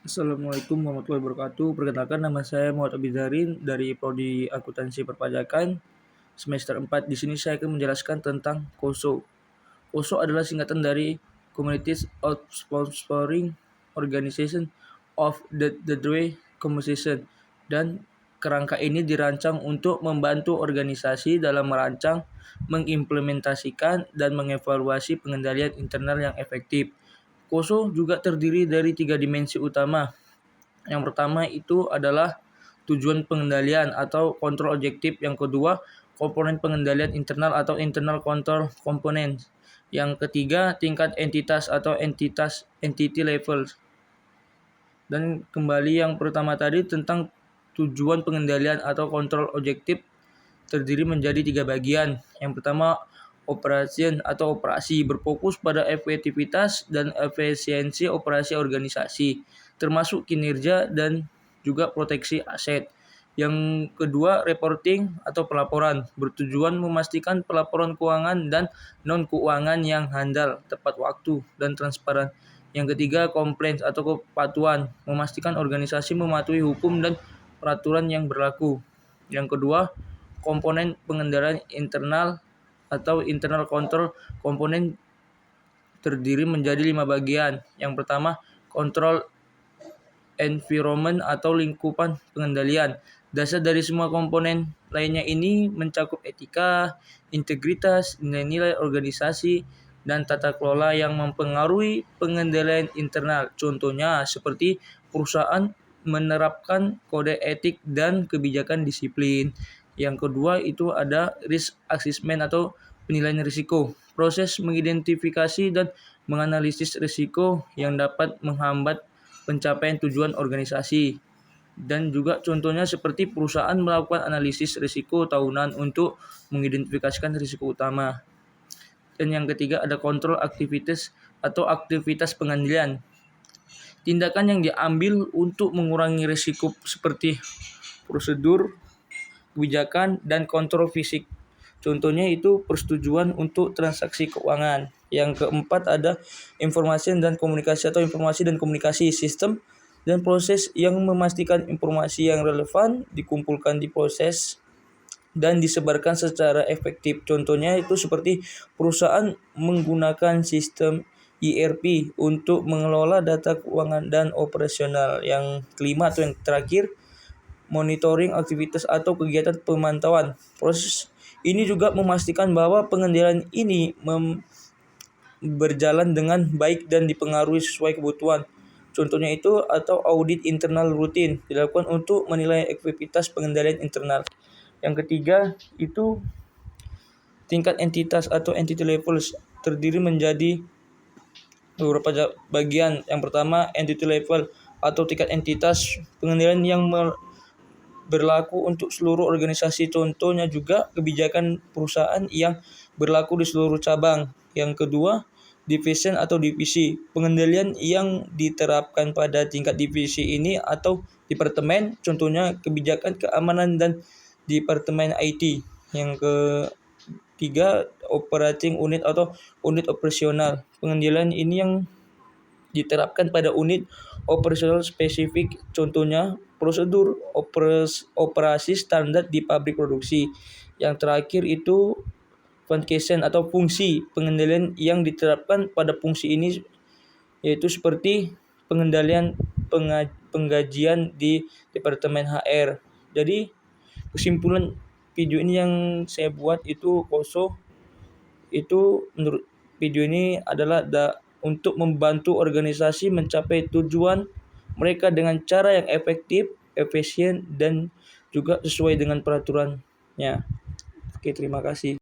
Assalamualaikum warahmatullahi wabarakatuh. Perkenalkan, nama saya Muhammad Abizarin dari Prodi Akuntansi Perpajakan semester 4. Di sini saya akan menjelaskan tentang KOSO. KOSO adalah singkatan dari Communities of Sponsoring Organization of the Way Conversation, dan kerangka ini dirancang untuk membantu organisasi dalam merancang, mengimplementasikan, dan mengevaluasi pengendalian internal yang efektif. KOSO juga terdiri dari 3 dimensi utama. Yang pertama itu adalah tujuan pengendalian atau kontrol objektif. Yang kedua, komponen pengendalian internal atau internal control components. Yang ketiga, tingkat entitas atau entity level. Dan kembali yang pertama tadi tentang tujuan pengendalian atau kontrol objektif terdiri menjadi 3 bagian. Yang pertama, operation atau operasi, berfokus pada efektivitas dan efisiensi operasi organisasi, termasuk kinerja dan juga proteksi aset. Yang kedua, reporting atau pelaporan, bertujuan memastikan pelaporan keuangan dan non-keuangan yang handal, tepat waktu, dan transparan. Yang ketiga, compliance atau kepatuhan, memastikan organisasi mematuhi hukum dan peraturan yang berlaku. Yang kedua, komponen pengendalian internal atau internal control komponen terdiri menjadi 5 bagian. Yang pertama, control environment atau lingkupan pengendalian. Dasar dari semua komponen lainnya ini mencakup etika, integritas, nilai-nilai organisasi, dan tata kelola yang mempengaruhi pengendalian internal. Contohnya seperti perusahaan menerapkan kode etik dan kebijakan disiplin. Yang kedua itu ada risk assessment atau penilaian risiko. Proses mengidentifikasi dan menganalisis risiko yang dapat menghambat pencapaian tujuan organisasi. Dan juga contohnya seperti perusahaan melakukan analisis risiko tahunan untuk mengidentifikasikan risiko utama. Dan yang ketiga ada kontrol aktivitas atau aktivitas pengendalian. Tindakan yang diambil untuk mengurangi risiko seperti prosedur, kebijakan, dan kontrol fisik. Contohnya itu persetujuan untuk transaksi keuangan. Yang keempat ada informasi dan komunikasi sistem dan proses yang memastikan informasi yang relevan dikumpulkan di proses dan disebarkan secara efektif. Contohnya itu seperti perusahaan menggunakan sistem ERP untuk mengelola data keuangan dan operasional. Yang kelima atau yang terakhir, monitoring aktivitas atau kegiatan pemantauan. Proses ini juga memastikan bahwa pengendalian ini berjalan dengan baik dan dipengaruhi sesuai kebutuhan. Contohnya itu atau audit internal rutin dilakukan untuk menilai efektivitas pengendalian internal. Yang ketiga itu tingkat entitas atau entity levels terdiri menjadi beberapa bagian. Yang pertama, entity level atau tingkat entitas pengendalian yang berlaku untuk seluruh organisasi. Contohnya juga kebijakan perusahaan yang berlaku di seluruh cabang. Yang kedua, division atau divisi, pengendalian yang diterapkan pada tingkat divisi ini atau departemen. Contohnya kebijakan keamanan dan departemen IT. Yang ketiga, operating unit atau unit operasional, pengendalian ini yang diterapkan pada unit operasional spesifik. Contohnya prosedur operasi standar di pabrik produksi. Yang terakhir itu function atau fungsi, pengendalian yang diterapkan pada fungsi ini yaitu seperti pengendalian penggajian di Departemen HR. Jadi kesimpulan video ini yang saya buat itu KOSO itu menurut video ini adalah untuk membantu organisasi mencapai tujuan mereka dengan cara yang efektif, efisien, dan juga sesuai dengan peraturannya. Oke, terima kasih.